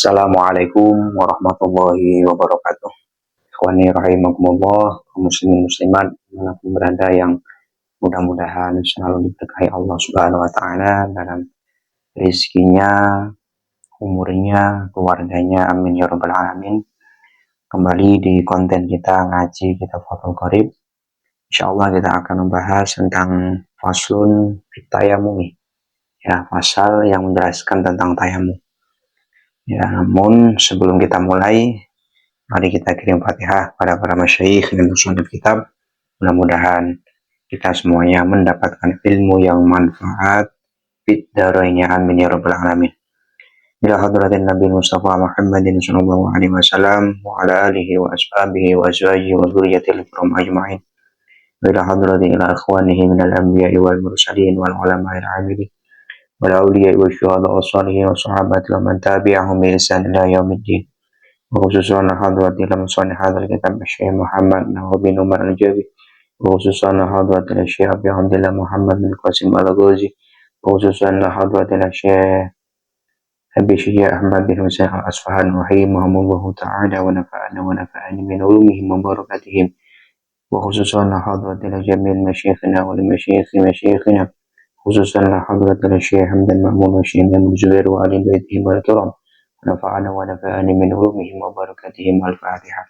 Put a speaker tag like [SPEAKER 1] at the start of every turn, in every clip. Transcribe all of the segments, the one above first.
[SPEAKER 1] Assalamualaikum warahmatullahi wabarakatuh. Ikhwani rahimakumullah, kaum muslimin muslimat dimanapun berada, yang mudah-mudahan selalu diberkahi Allah Subhanahu wa taala dalam rezekinya, umurnya, keluarganya, amin ya rabbal alamin. Kembali di konten kita ngaji kita Fathul Qorib. Insyaallah kita akan membahas tentang faslun fit tayamumi. Ya, pasal yang menjelaskan tentang tayamum. Ya, namun sebelum kita mulai, mari kita kirim Fatihah pada para masyayikh dan musannif kitab. Mudah-mudahan kita semuanya mendapatkan ilmu yang manfaat fid dharain, amin ya rabbal alamin. Ila hadratin Nabi Mustafa Muhammadin sallallahu alaihi wasallam wa ala alihi wa ashabihi wa azwajihi wa dzurriyyatil kiram ajma'in. Ila hadratin ila ikhwanihi minal anbiya'i wal mursalin wal ulama'il 'amilin wal awliya'i wasyuhada wassalihin wa sahabati wa man tabi'ahum bi ihsan ila yaumiddin. Khususan hadratil musannif hadal kitab Syekh Muhammad bin Umar Al-Jabi, khususan hadratil Syekh Abdullah Muhammad bin Qasim Al-Ghazi, khususan hadratil Syekh Abi Syekh Ahmad bin Husain Al-Asfahan rahimahumullah ta'ala wa nafa'ani min ulumihim wa barakatihim, wa khususan hadratil jamil masyayikhina wa masyayikhina, khususan hadratil Syekh Hamdan Ma'mun wa Syekh Ibn Zubair wa ali baitihim al-kiram. نفعنا ونفعني من علومهم وبركاتهم. الفاتحة.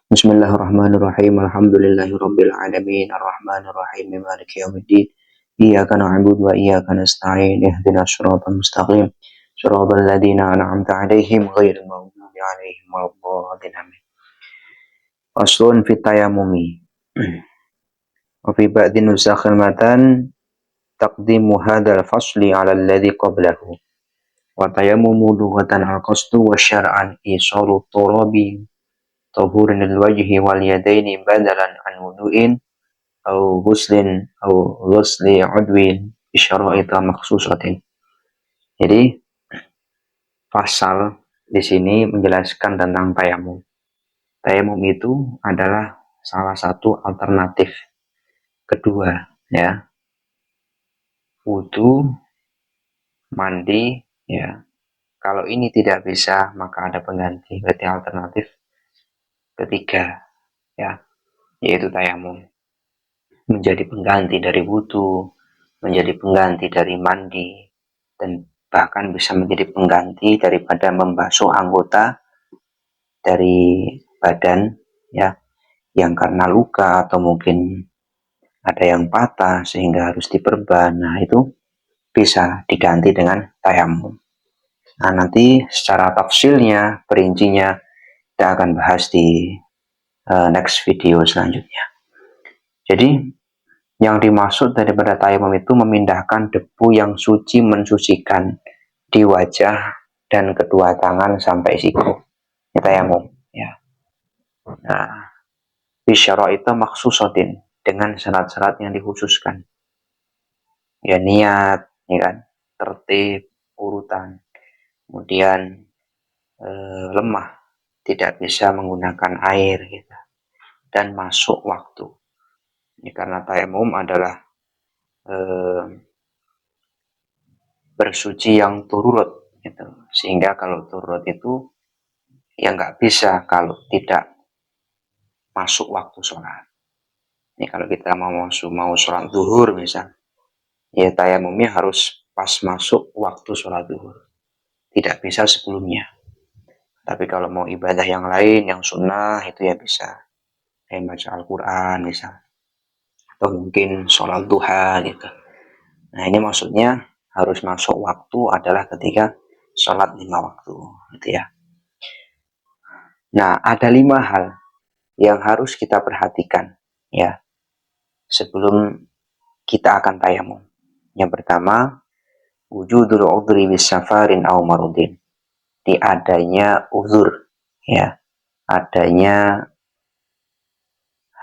[SPEAKER 1] بسم الله الرحمن الرحيم. الحمد لله رب العالمين الرحمن الرحيم مالك يوم الدين إياك نعبد وإياك نستعين اهدنا الصراط المستقيم صراط الذين أنعمت عليهم غير المغضوب عليهم ولا الضالين آمين. فصل في التيمم. وفي بعض نسخ المتن تقديم هذا الفصل على الذي قبله. Wa tayammumu lughatan al-qasdu wa syar'an isalu turabi tahurin lil-wajhi wal yadaini badalan an wudu'in au ghuslin au ghusli udwin bi syara'ita makhsusatin. Jadi pasal di sini menjelaskan tentang tayamum. Tayamum itu adalah salah satu alternatif kedua, ya. Wudu, mandi, ya. Kalau ini tidak bisa, maka ada pengganti. Berarti alternatif ketiga, ya, yaitu tayamum. Menjadi pengganti dari wudu, menjadi pengganti dari mandi, dan bahkan bisa menjadi pengganti daripada membasuh anggota dari badan, ya, yang karena luka atau mungkin ada yang patah sehingga harus diperban. Nah, itu bisa diganti dengan tayamum. Nah, nanti secara tafsilnya, perincinya kita akan bahas di next video selanjutnya. Jadi yang dimaksud daripada tayamum itu memindahkan debu yang suci mensucikan di wajah dan kedua tangan sampai siku. Ini tayamum, ya. Nah, bisyara itu maksusotin, dengan syarat-syarat yang dikhususkan. Ya, niat, ya kan, tertib, urutan. Kemudian lemah, tidak bisa menggunakan air, gitu. Dan masuk waktu. Ini karena tayamum adalah bersuci yang turut, gitu. Sehingga kalau turut itu ya nggak bisa kalau tidak masuk waktu sholat. Ini kalau kita mau sholat zuhur misal, ya tayamumnya harus pas masuk waktu sholat zuhur, tidak bisa sebelumnya. Tapi kalau mau ibadah yang lain, yang sunnah, itu ya bisa. Kayak baca Al-Quran misal, atau mungkin sholat duha, gitu. Nah, ini maksudnya harus masuk waktu adalah ketika sholat 5 waktu, gitu ya. Nah, ada 5 hal yang harus kita perhatikan, ya, sebelum kita akan tayamum. Yang pertama, wujudul udhri bis safarin aw marudin. Di adanya uzur, ya, adanya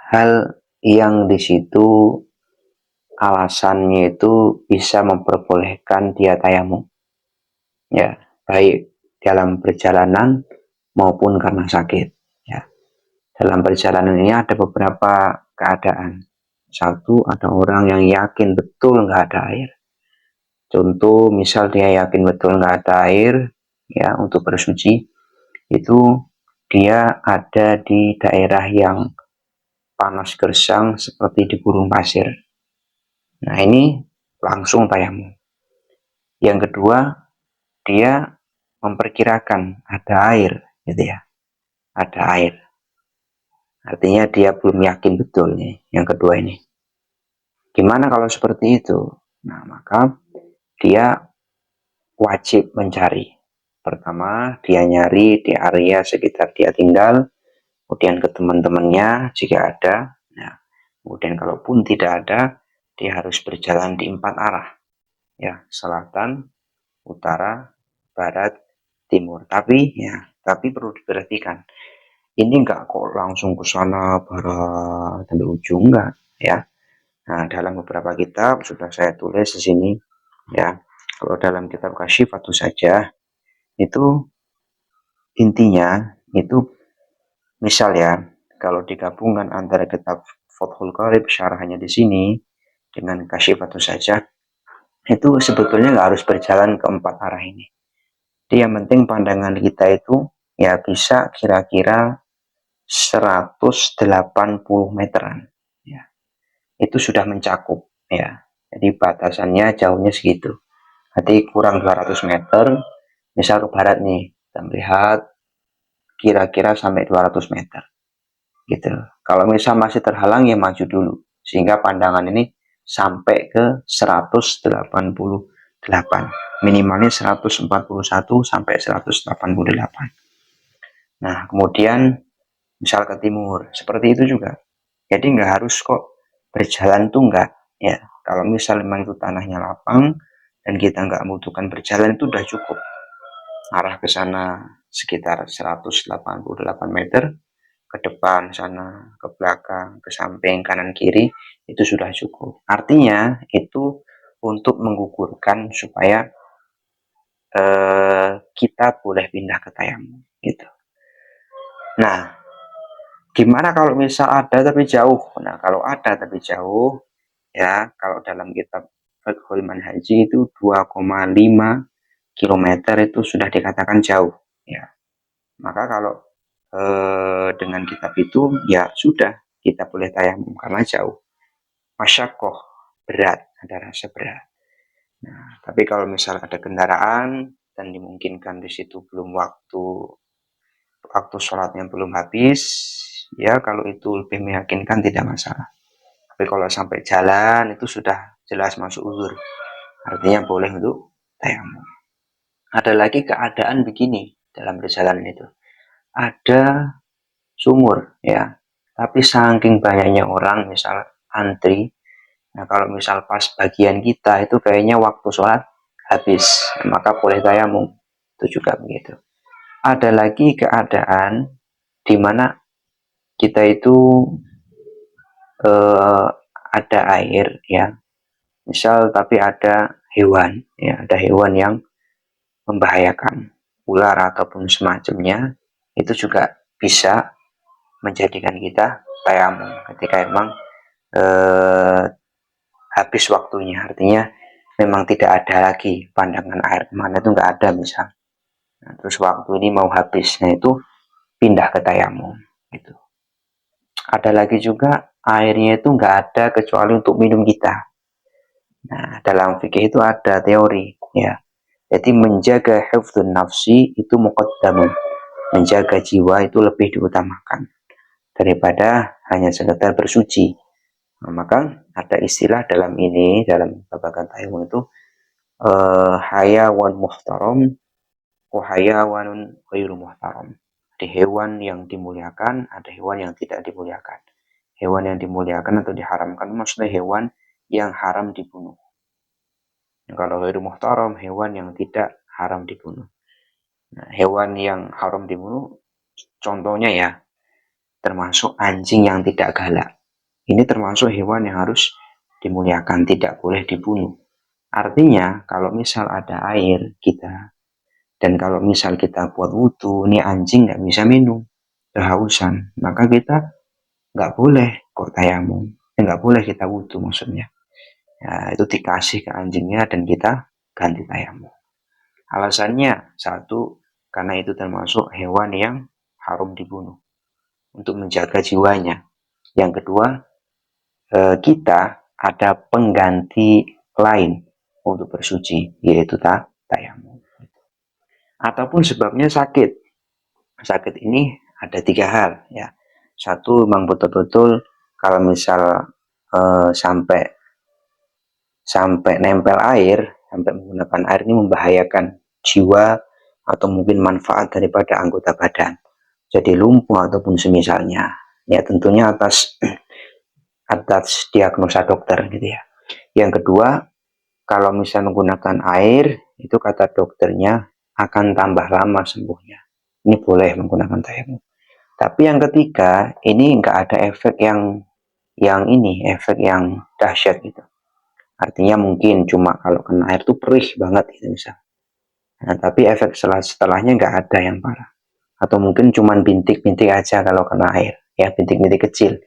[SPEAKER 1] hal yang di situ alasannya itu bisa memperbolehkan dia tayamum, ya, baik dalam perjalanan maupun karena sakit, ya. Dalam perjalanan ini ada beberapa keadaan. Satu, ada orang yang yakin betul nggak ada air. Contoh, misal dia yakin betul nggak ada air, ya untuk bersuci itu dia ada di daerah yang panas gersang seperti di gurun pasir. Nah ini langsung tayamum. Yang kedua, dia memperkirakan ada air, gitu ya, ada air. Artinya dia belum yakin betul nih, yang kedua ini. Gimana kalau seperti itu? Nah maka dia wajib mencari. Pertama, dia nyari di area sekitar dia tinggal, kemudian ke teman-temannya jika ada. Nah, kemudian kalaupun tidak ada, dia harus berjalan di 4 arah, ya, selatan, utara, barat, timur. Tapi perlu diperhatikan, ini enggak kok langsung ke sana barat sampai ujung, enggak, ya. Nah, dalam beberapa kitab sudah saya tulis di sini, ya. Kalau dalam kitab Kasyifatus Sajah itu intinya itu misal ya, kalau digabungkan antara kitab Fathul Qarib syarahannya di sini dengan Kasyifatus Sajah itu sebetulnya nggak harus berjalan ke 4 arah ini. Jadi yang penting pandangan kita itu ya bisa kira-kira 180 meteran. Ya. Itu sudah mencakup ya. Jadi batasannya jauhnya segitu. Nanti kurang 200 meter, misal ke barat nih, kita melihat kira-kira sampai 200 meter. Gitu. Kalau misal masih terhalang ya maju dulu. Sehingga pandangan ini sampai ke 188. Minimalnya 141 sampai 188. Nah, kemudian misal ke timur, seperti itu juga. Jadi nggak harus kok berjalan tuh nggak. Ya, kalau misal memang itu tanahnya lapang dan kita nggak membutuhkan berjalan itu udah cukup. Arah ke sana sekitar 188 meter, ke depan sana, ke belakang, ke samping, kanan kiri, itu sudah cukup. Artinya itu untuk menggugurkan supaya kita boleh pindah ke tayamum gitu. Nah, gimana kalau misal ada tapi jauh? Nah, kalau ada tapi jauh, ya kalau dalam kitab Fiqhul Manhaji itu 2,5 kilometer itu sudah dikatakan jauh. Ya, maka kalau dengan kitab itu ya sudah kita boleh tayamum karena jauh. Masyakoh berat, ada rasa berat. Nah, tapi kalau misal ada kendaraan dan dimungkinkan di situ belum waktu sholatnya belum habis, ya kalau itu lebih meyakinkan tidak masalah. Tapi kalau sampai jalan itu sudah jelas masuk uzur, artinya boleh untuk tayamum. Ada lagi keadaan begini dalam perjalanan itu, ada sumur ya, tapi saking banyaknya orang misal antri, nah kalau misal pas bagian kita itu kayaknya waktu sholat habis, maka boleh tayamum, itu juga begitu. Ada lagi keadaan di mana kita itu ada air ya, misal tapi ada hewan ya, ada hewan yang membahayakan, ular ataupun semacamnya, itu juga bisa menjadikan kita tayamum ketika memang habis waktunya, artinya memang tidak ada lagi pandangan air kemana itu nggak ada misal. Nah, terus waktu ini mau habis, nah itu pindah ke tayamum gitu. Ada lagi juga airnya itu nggak ada kecuali untuk minum kita. Nah, dalam fikih itu ada teori ya. Jadi menjaga hifdzun nafsi itu muqaddamun. Menjaga jiwa itu lebih diutamakan daripada hanya sekedar bersuci. Nah, maka ada istilah dalam ini, dalam babagan tayamum itu hayawan muhtaram wa hayawanun ghairu muhtaram. Ada hewan yang dimuliakan, ada hewan yang tidak dimuliakan. Hewan yang dimuliakan atau diharamkan maksudnya hewan yang haram dibunuh. Kalau ghairu muhtaram, hewan yang tidak haram dibunuh. Nah, hewan yang haram dibunuh contohnya ya, termasuk anjing yang tidak galak. Ini termasuk hewan yang harus dimuliakan, tidak boleh dibunuh. Artinya kalau misal ada air kita, dan kalau misal kita buat wudhu, ini anjing nggak bisa minum, kehausan, maka kita nggak boleh kok tayamum, nggak boleh kita wudhu maksudnya. Ya, itu dikasih ke anjingnya dan kita ganti tayamum. Alasannya satu, karena itu termasuk hewan yang haram dibunuh untuk menjaga jiwanya. Yang kedua, kita ada pengganti lain untuk bersuci, yaitu tayamum. Ataupun sebabnya sakit. Sakit ini ada 3 hal ya. Satu, memang betul-betul kalau misal sampai nempel air, sampai menggunakan air ini membahayakan jiwa atau mungkin manfaat daripada anggota badan. Jadi lumpuh ataupun semisalnya. Ya tentunya atas diagnosa dokter gitu ya. Yang kedua, kalau misal menggunakan air, itu kata dokternya akan tambah lama sembuhnya. Ini boleh menggunakan tayamum. Tapi yang ketiga, ini nggak ada efek yang efek yang dahsyat gitu. Artinya mungkin cuma kalau kena air tuh perih banget gitu misal. Nah, tapi efek setelahnya nggak ada yang parah. Atau mungkin cuma bintik-bintik aja kalau kena air. Ya, bintik-bintik kecil.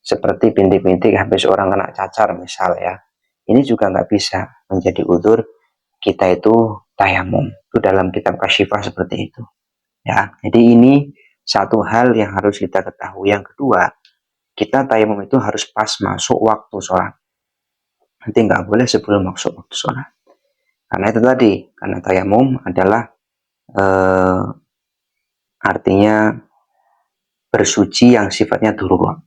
[SPEAKER 1] Seperti bintik-bintik habis orang kena cacar misal ya. Ini juga nggak bisa menjadi udzur kita itu tayamum. Itu dalam kitab Kasyifah seperti itu. Ya, jadi ini satu hal yang harus kita ketahui. Yang kedua, kita tayamum itu harus pas masuk waktu sholat. Nanti nggak boleh sebelum masuk waktu sholat. Karena itu tadi, karena tayamum adalah artinya bersuci yang sifatnya darurat.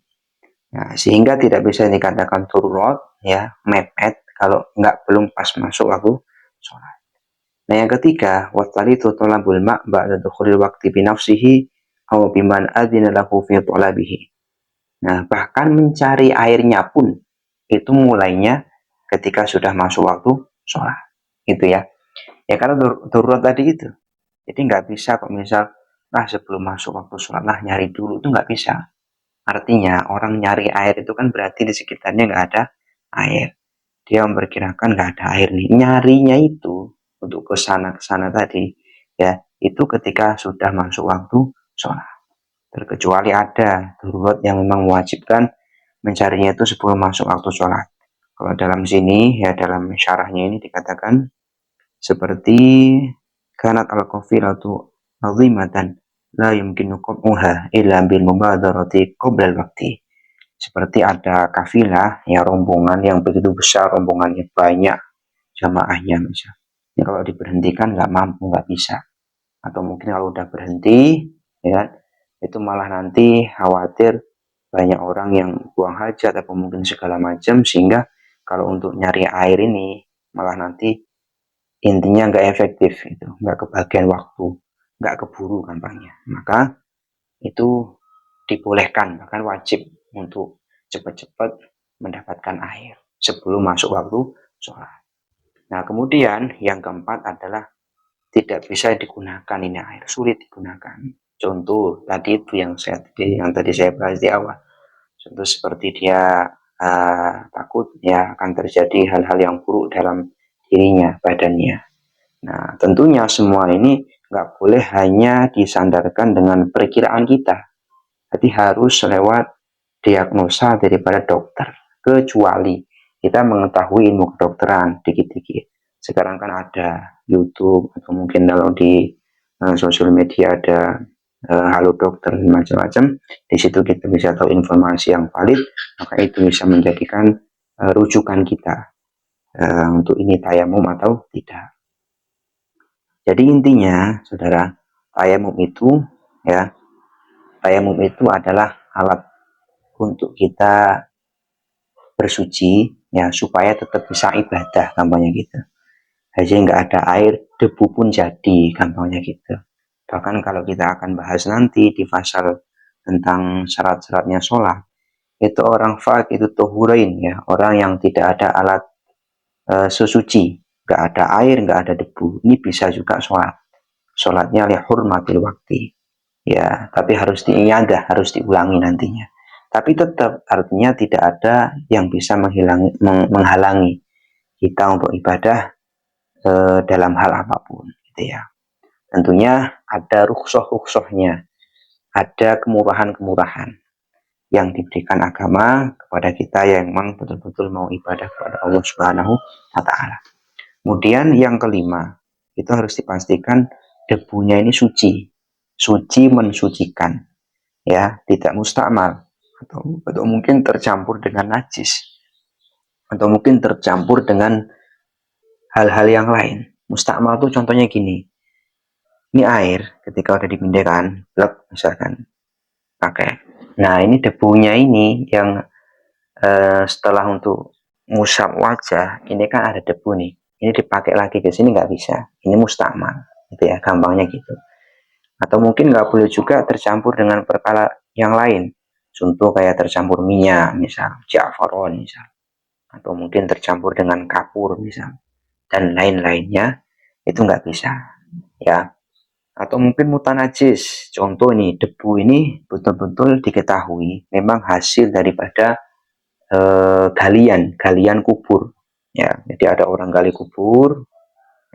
[SPEAKER 1] Nah, sehingga tidak bisa dikatakan darurat, ya, mepet kalau belum pas masuk waktu sholat. Nah, yang ketiga, wasalitu tolabul ma' ba'da dukhulil waqti binafsihi aw biman adzina lahu fi talabihi. Nah, bahkan mencari airnya pun itu mulainya ketika sudah masuk waktu sholat. Gitu ya. Ya karena darurat tadi itu. Jadi nggak bisa kok misal, sebelum masuk waktu sholat nyari dulu, itu nggak bisa. Artinya orang nyari air itu kan berarti di sekitarnya nggak ada air. Dia memperkirakan nggak ada air nih. Nyarinya itu untuk ke sana tadi, ya itu ketika sudah masuk waktu sholat. Terkecuali ada darurat yang memang mewajibkan mencarinya itu sebelum masuk waktu sholat. Kalau dalam sini, ya dalam syarahnya ini dikatakan seperti kanat al-qafilatu azimatan la yumkinu qat'uha illa bil mubadarati qabla al-waqti. Seperti ada kafilah, ya rombongan yang begitu besar, rombongannya banyak jamaahnya misalnya. Ya, kalau diberhentikan nggak mampu, nggak bisa. Atau mungkin kalau udah berhenti, ya itu malah nanti khawatir banyak orang yang buang hajat atau mungkin segala macam, sehingga kalau untuk nyari air ini malah nanti intinya nggak efektif, itu nggak kebagian waktu, nggak keburu gampangnya. Maka itu dibolehkan, bahkan wajib untuk cepat-cepat mendapatkan air sebelum masuk waktu sholat. Nah, kemudian yang keempat adalah tidak bisa digunakan ini air, sulit digunakan. Contoh tadi itu yang tadi saya bahas di awal. Contoh seperti dia takut ya akan terjadi hal-hal yang buruk dalam dirinya, badannya. Nah, tentunya semua ini nggak boleh hanya disandarkan dengan perkiraan kita. Jadi harus lewat diagnosa daripada dokter. Kecuali kita mengetahui ilmu kedokteran dikit-dikit. Sekarang kan ada YouTube atau mungkin kalau di sosial media ada halo dokter macam-macam. Di situ kita bisa tahu informasi yang valid, maka itu bisa menjadikan rujukan kita untuk ini tayamum atau tidak. Jadi intinya, saudara, tayamum itu adalah alat untuk kita bersuci ya supaya tetap bisa ibadah, gampangnya gitu. Jadi nggak ada air, debu pun jadi, gampangnya gitu. Bahkan kalau kita akan bahas nanti di pasal tentang syarat-syaratnya sholat, itu orang faq itu tohurain ya, orang yang tidak ada alat sesuci, nggak ada air, nggak ada debu, ini bisa juga sholat. Sholatnya li hurmatil wakti. Ya, tapi harus diiyadah, harus diulangi nantinya. Tapi tetap artinya tidak ada yang bisa menghalangi kita untuk ibadah dalam hal apapun, gitu ya. Tentunya ada rukhsah-rukhsahnya, ada kemurahan-kemurahan yang diberikan agama kepada kita yang memang betul-betul mau ibadah kepada Allah Subhanahu wa Ta'ala. Kemudian yang kelima, itu harus dipastikan debunya ini suci mensucikan, ya, tidak mustakmal, atau mungkin tercampur dengan najis, atau mungkin tercampur dengan hal-hal yang lain. Mustakmal tuh contohnya gini, ini air ketika udah dipindahkan, blek misalkan, pakai. Nah ini debunya ini yang setelah untuk ngusap wajah, ini kan ada debu nih. Ini dipakai lagi ke sini nggak bisa. Ini mustakmal, gitu ya, gampangnya gitu. Atau mungkin nggak boleh juga tercampur dengan perkara yang lain. Contoh kayak tercampur minyak, misal, ja'faron, misal. Atau mungkin tercampur dengan kapur, misal. Dan lain-lainnya, itu nggak bisa. Ya, atau mungkin mutanajis. Contoh nih, debu ini betul-betul diketahui memang hasil daripada galian kubur. Ya, jadi ada orang gali kubur,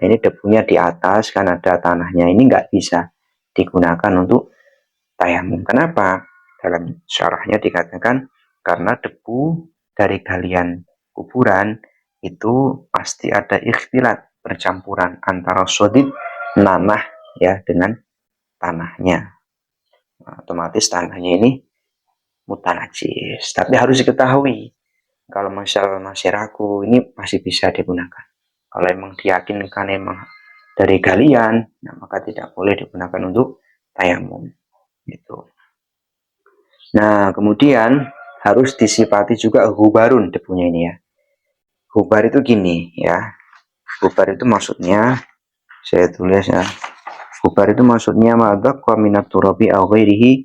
[SPEAKER 1] ini debunya di atas kan ada tanahnya, ini nggak bisa digunakan untuk tayamum. Kenapa? Dalam syarahnya dikatakan karena debu dari galian kuburan itu pasti ada ikhtilat, percampuran antara sodid nanah ya dengan tanahnya. Nah, otomatis tanahnya ini mutanajis. Tapi harus diketahui kalau masih ragu ini masih bisa digunakan. Kalau emang diyakinkan emang dari galian, nah maka tidak boleh digunakan untuk tayamum. Gitu. Nah, kemudian harus disifati juga hubarun debunya ini ya. Hubar itu gini ya. Hubar itu maksudnya, saya tulis ya. Hubar itu maksudnya madhaqqa minat turabi aw ghairihi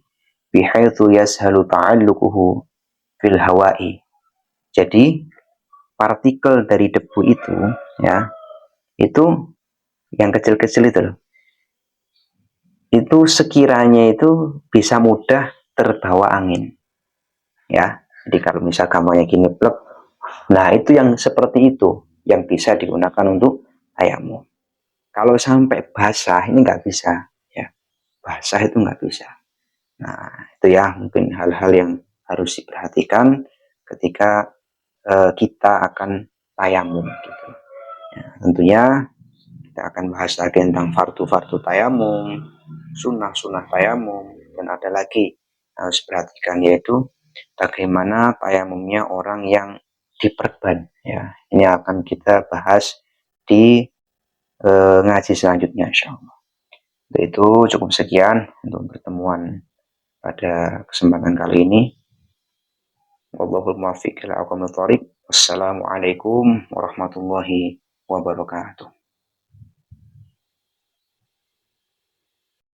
[SPEAKER 1] bihaitsu yashalu ta'alluquhu fil hawa'i. Jadi partikel dari debu itu ya, itu yang kecil-kecil itu sekiranya itu bisa mudah terbawa angin ya. Jadi kalau misal gampangnya gini plek, nah itu yang seperti itu yang bisa digunakan untuk tayamum. Kalau sampai basah ini nggak bisa ya, basah itu nggak bisa. Nah itu ya mungkin hal-hal yang harus diperhatikan ketika kita akan tayamum gitu. Ya, tentunya kita akan bahas lagi tentang fardu-fardu tayamum, sunnah-sunnah tayamum, dan ada lagi harus perhatikan yaitu bagaimana tayamumnya orang yang diperban ya. Ini akan kita bahas di ngaji selanjutnya insyaallah. Itu cukup sekian untuk pertemuan pada kesempatan kali ini. Wallahul muwaffiq ila aqwamit thoriq. Wassalamualaikum warahmatullahi wabarakatuh.